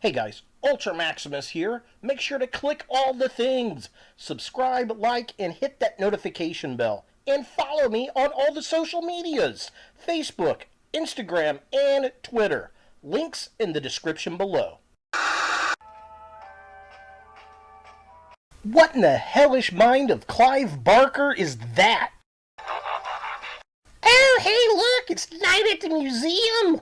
Hey guys, Ultra Maximus here. Make sure to click all the things. Subscribe, like, and hit that notification bell. And follow me on all the social medias. Facebook, Instagram, and Twitter. Links in the description below. What in the hellish mind of Clive Barker is that? Oh, hey look, it's night at the museum.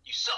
You suck.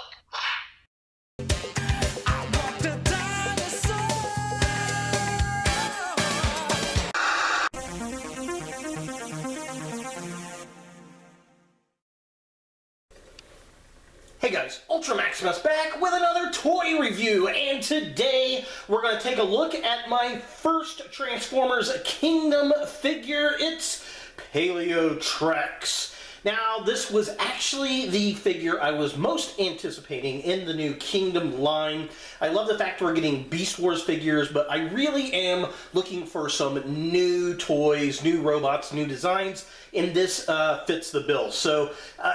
Hey guys, Ultra Maximus back with another toy review, and today we're going to take a look at my first Transformers Kingdom figure. It's Paleotrex. Now, this was actually the figure I was most anticipating in the new Kingdom line. I love the fact we're getting Beast Wars figures, but I really am looking for some new toys, new robots, new designs, and this fits the bill. So,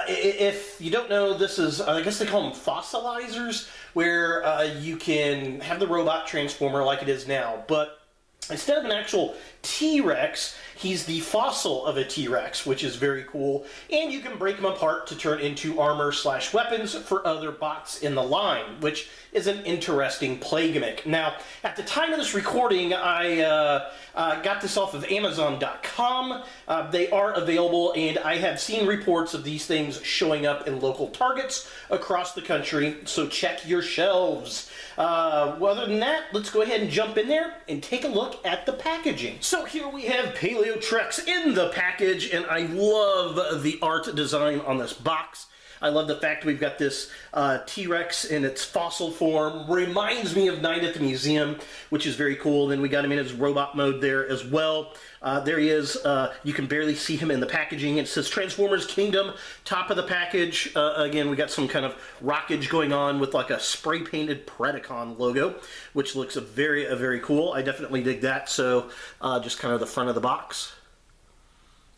if you don't know, this is, I guess they call them Fossilizers, where you can have the robot transformer like it is now, but instead of an actual T-Rex, he's the fossil of a T-Rex, which is very cool. And you can break him apart to turn into armor/weapons for other bots in the line, which is an interesting play gimmick. Now, at the time of this recording, I got this off of Amazon.com. They are available, and I have seen reports of these things showing up in local Targets across the country, so check your shelves. Well, other than that, let's go ahead and jump in there and take a look at the packaging. So here we have Paleotrex in the package, and I love the art design on this box. I love the fact we've got this T-Rex in its fossil form. Reminds me of Night at the Museum, which is very cool. Then we got him in his robot mode there as well. There he is. You can barely see him in the packaging. It says Transformers Kingdom, top of the package. Again, we got some kind of rockage going on with like a spray-painted Predacon logo, which looks very cool. I definitely dig that. So just kind of the front of the box.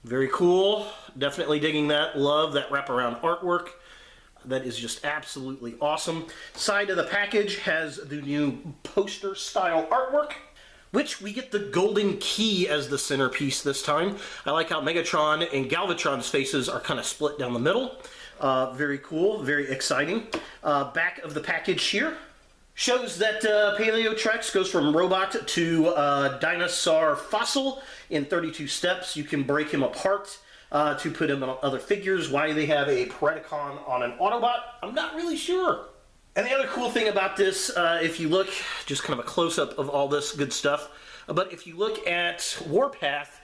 Very cool. Definitely digging that. Love that wraparound artwork. That is just absolutely awesome. Side of the package has the new poster style artwork, which we get the golden key as the centerpiece this time. I like how Megatron and Galvatron's faces are kind of split down the middle. Very cool, very exciting. Back of the package here shows that Paleotrex goes from robot to dinosaur fossil in 32 steps. You can break him apart to put him on other figures. Why they have a Predacon on an Autobot, I'm not really sure. And the other cool thing about this, if you look, just kind of a close-up of all this good stuff, but if you look at Warpath,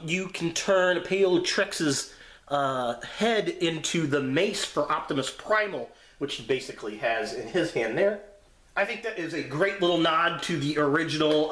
you can turn Paleotrex's head into the mace for Optimus Primal, which he basically has in his hand there. I think that is a great little nod to the original,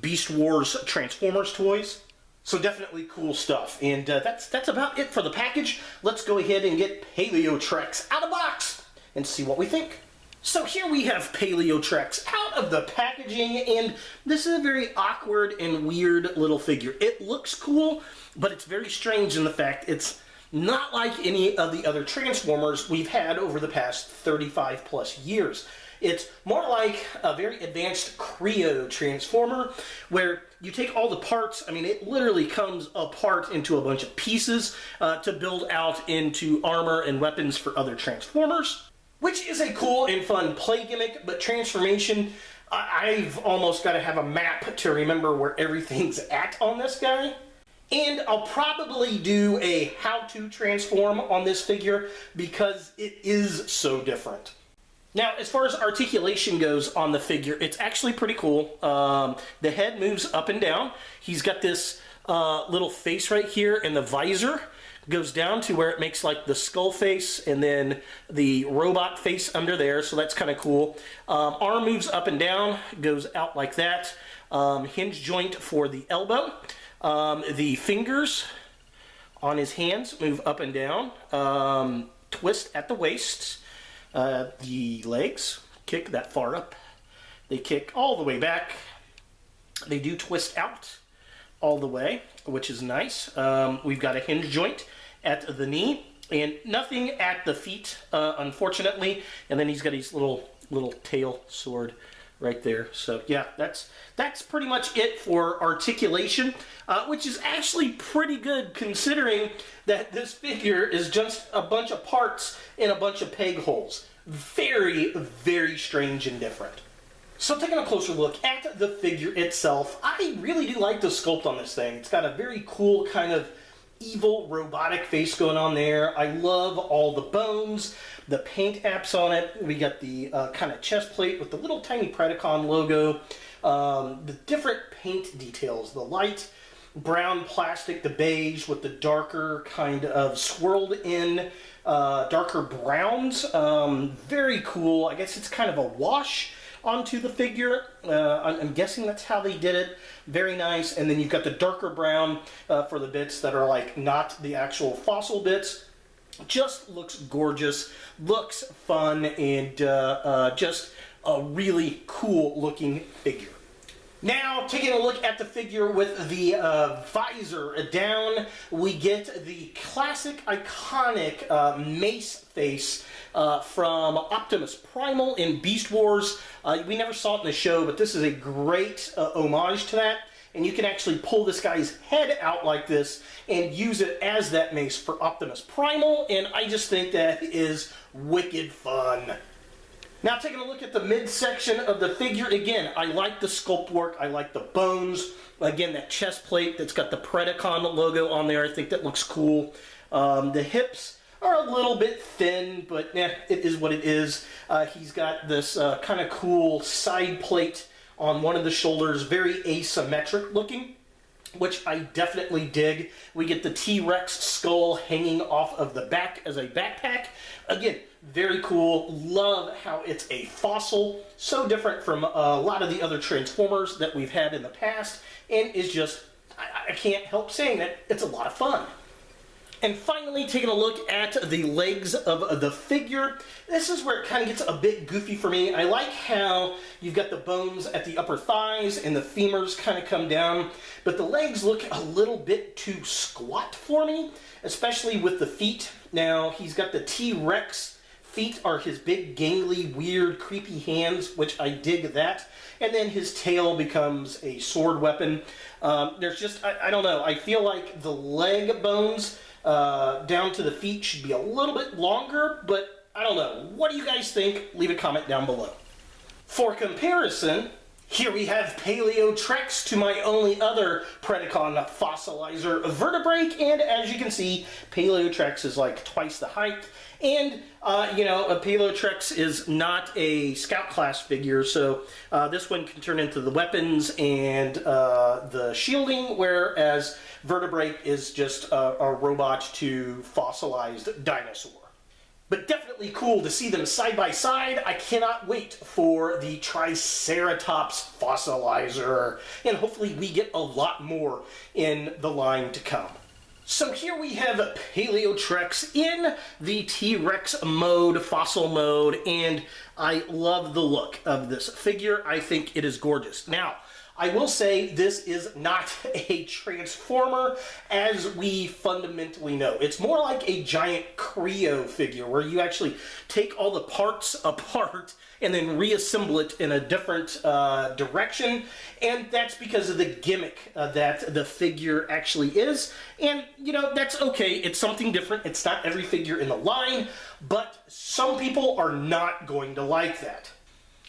Beast Wars Transformers toys. So definitely cool stuff. And that's about it for the package. Let's go ahead and get Paleotrex out of the box and see what we think. So here we have Paleotrex out of the packaging, and this is a very awkward and weird little figure. It looks cool, but it's very strange in the fact it's not like any of the other Transformers we've had over the past 35 plus years. It's more like a very advanced Creo Transformer, where you take all the parts, I mean, it literally comes apart into a bunch of pieces to build out into armor and weapons for other Transformers, which is a cool and fun play gimmick, but transformation, I've almost got to have a map to remember where everything's at on this guy. And I'll probably do a how-to transform on this figure because it is so different. Now, as far as articulation goes on the figure, it's actually pretty cool. The head moves up and down. He's got this little face right here, and the visor goes down to where it makes like the skull face and then the robot face under there, so that's kind of cool. Arm moves up and down, goes out like that. Hinge joint for the elbow. The fingers on his hands move up and down, twist at the waist. The legs kick that far up. They kick all the way back. They do twist out. all the way, which is nice. We've got a hinge joint at the knee, and nothing at the feet, unfortunately. And then he's got his little tail sword right there. So yeah, that's pretty much it for articulation, which is actually pretty good considering that this figure is just a bunch of parts in a bunch of peg holes. Very, very strange and different. So taking a closer look at the figure itself, I really do like the sculpt on this thing. It's got a very cool kind of evil robotic face going on there. I love all the bones, the paint apps on it. We got the kind of chest plate with the little tiny Predacon logo, the different paint details, the light brown plastic, the beige with the darker kind of swirled in darker browns. Very cool. I guess it's kind of a wash onto the figure. I'm guessing that's how they did it. Very nice. And then you've got the darker brown for the bits that are like not the actual fossil bits. Just looks gorgeous, looks fun, and just a really cool looking figure. Now, taking a look at the figure with the visor down, we get the classic, iconic mace face from Optimus Primal in Beast Wars. We never saw it in the show, but this is a great homage to that. And you can actually pull this guy's head out like this and use it as that mace for Optimus Primal, and I just think that is wicked fun. Now taking a look at the midsection of the figure, again, I like the sculpt work, I like the bones. Again, that chest plate that's got the Predacon logo on there, I think that looks cool. The hips are a little bit thin, but it is what it is. He's got this kind of cool side plate on one of the shoulders, very asymmetric looking, which I definitely dig. We get the T-Rex skull hanging off of the back as a backpack. Again, very cool. Love how it's a fossil. So different from a lot of the other Transformers that we've had in the past, and is just, I can't help saying that it's a lot of fun. And finally, taking a look at the legs of the figure, this is where it kind of gets a bit goofy for me. I like how you've got the bones at the upper thighs and the femurs kind of come down, but the legs look a little bit too squat for me, especially with the feet. Now, he's got the T-Rex feet are his big, gangly, weird, creepy hands, which I dig that. And then his tail becomes a sword weapon. There's just, I don't know, I feel like the leg bones down to the feet should be a little bit longer, but I don't know. What do you guys think? Leave a comment down below. For comparison, here we have Paleotrex to my only other Predacon Fossilizer Vertebrake, and as you can see, Paleotrex is like twice the height, and you know, a Paleotrex is not a scout class figure, so this one can turn into the weapons and the shielding, whereas Vertebrake is just a robot to fossilized dinosaur. But definitely cool to see them side by side. I cannot wait for the Triceratops Fossilizer, and hopefully we get a lot more in the line to come. So here we have Paleotrex in the T-Rex mode, fossil mode, and I love the look of this figure. I think it is gorgeous. Now, I will say this is not a Transformer as we fundamentally know. It's more like a giant Creo figure where you actually take all the parts apart and then reassemble it in a different direction. And that's because of the gimmick that the figure actually is. And, you know, that's okay. It's something different. It's not every figure in the line, but some people are not going to like that.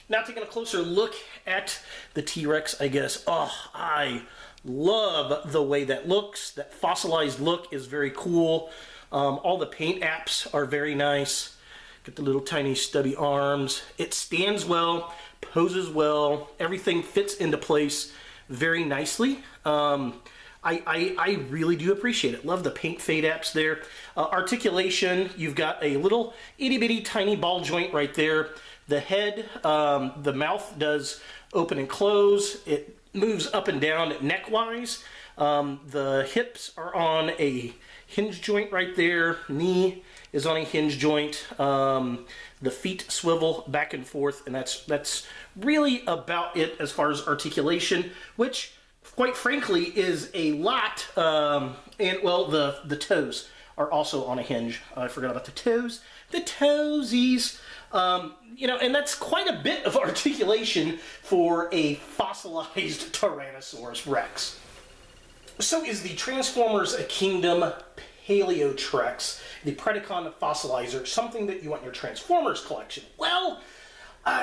Now taking a closer look at the T-Rex, I guess, oh, I love the way that looks. That fossilized look is very cool. All the paint apps are very nice. Got the little tiny stubby arms. It stands well, poses well, everything fits into place very nicely. I really do appreciate it. Love the paint fade apps there. Articulation, you've got a little itty bitty tiny ball joint right there. The head, the mouth does open and close. It moves up and down neck-wise. The hips are on a hinge joint right there. Knee is on a hinge joint. The feet swivel back and forth, and that's really about it as far as articulation, which quite frankly, is a lot, and well, the toes are also on a hinge. I forgot about the toes. The toesies. You know, and that's quite a bit of articulation for a fossilized Tyrannosaurus Rex. So is the Transformers Kingdom Paleotrex, the Predacon Fossilizer, something that you want in your Transformers collection? Well,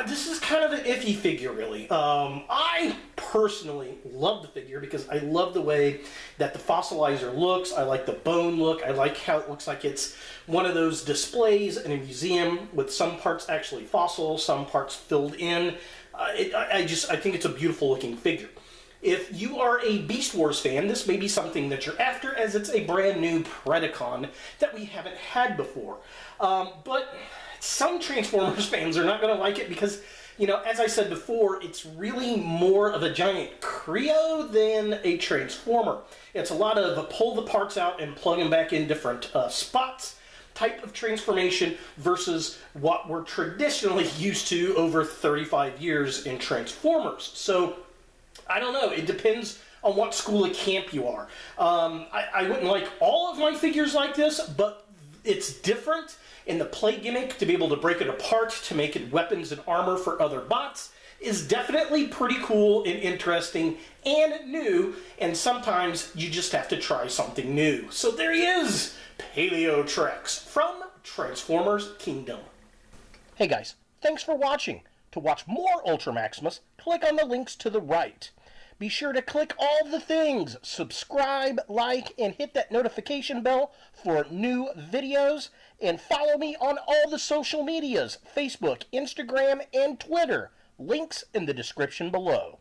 this is kind of an iffy figure, really. I personally love the figure because I love the way that the Fossilizer looks. I like the bone look. I like how it looks like it's one of those displays in a museum with some parts actually fossil, some parts filled in. I think it's a beautiful looking figure. If you are a Beast Wars fan, this may be something that you're after, as it's a brand new Predacon that we haven't had before. But some Transformers fans are not going to like it because, you know, as I said before, it's really more of a giant Creo than a Transformer. It's a lot of pull the parts out and plug them back in different spots type of transformation versus what we're traditionally used to over 35 years in Transformers. So, I don't know. It depends on what school of camp you are. I wouldn't like all of my figures like this, but it's different in the play gimmick to be able to break it apart to make it weapons and armor for other bots is definitely pretty cool and interesting and new, and sometimes you just have to try something new. So there he is, Paleotrex from Transformers Kingdom. Hey guys, thanks for watching. To watch more Ultra Maximus, click on the links to the right. Be sure to click all the things, subscribe, like, and hit that notification bell for new videos, and follow me on all the social medias, Facebook, Instagram, and Twitter. Links in the description below.